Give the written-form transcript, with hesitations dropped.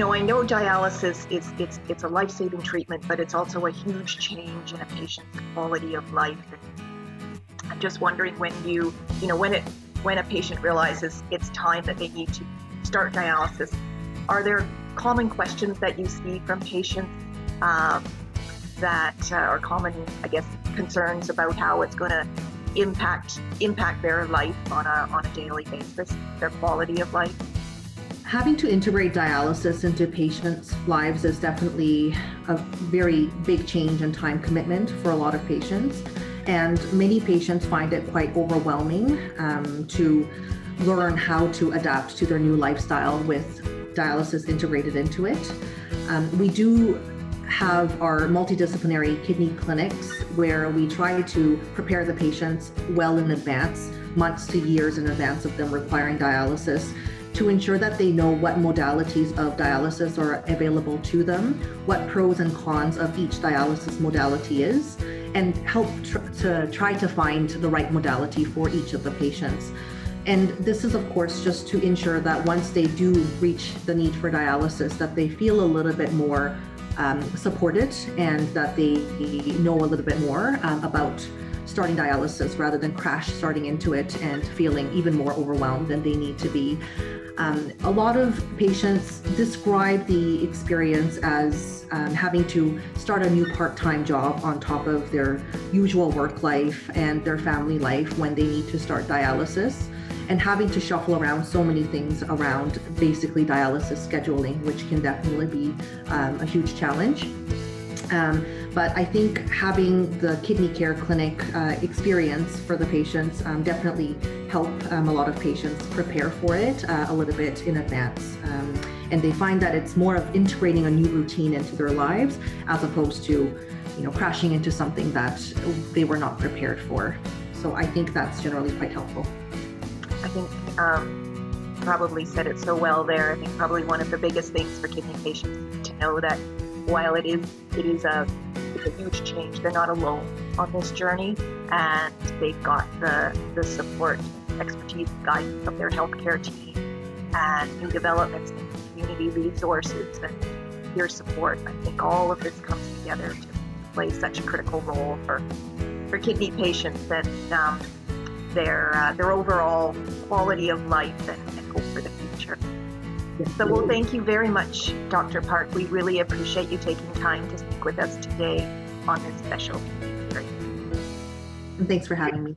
I know dialysis it's a life-saving treatment, but it's also a huge change in a patient's quality of life. And I'm just wondering when a patient realizes it's time that they need to start dialysis, are there common questions that you see from patients that are common, I guess, concerns about how it's going to impact their life on a daily basis, their quality of life? Having to integrate dialysis into patients' lives is definitely a very big change in time commitment for a lot of patients. And many patients find it quite overwhelming to learn how to adapt to their new lifestyle with dialysis integrated into it. We do have our multidisciplinary kidney clinics where we try to prepare the patients well in advance, months to years in advance of them requiring dialysis, to ensure that they know what modalities of dialysis are available to them, what pros and cons of each dialysis modality is, and help to try to find the right modality for each of the patients. And this is, of course, just to ensure that once they do reach the need for dialysis, that they feel a little bit more supported and that they know a little bit more about starting dialysis rather than crash starting into it and feeling even more overwhelmed than they need to be. A lot of patients describe the experience as having to start a new part-time job on top of their usual work life and their family life when they need to start dialysis, and having to shuffle around so many things around basically dialysis scheduling, which can definitely be a huge challenge. But I think having the kidney care clinic experience for the patients definitely help a lot of patients prepare for it a little bit in advance. And they find that it's more of integrating a new routine into their lives as opposed to, crashing into something that they were not prepared for. So I think that's generally quite helpful. I think probably said it so well there. I think probably one of the biggest things for kidney patients is to know that while it's a huge change, they're not alone on this journey, and they've got the support, expertise, guidance of their healthcare team, and new developments in community resources and peer support. I think all of this comes together to play such a critical role for kidney patients and their overall quality of life and hope for the future. So, well, thank you very much, Dr. Park. We really appreciate you taking time to speak with us today on this special hearing. And thanks for having me.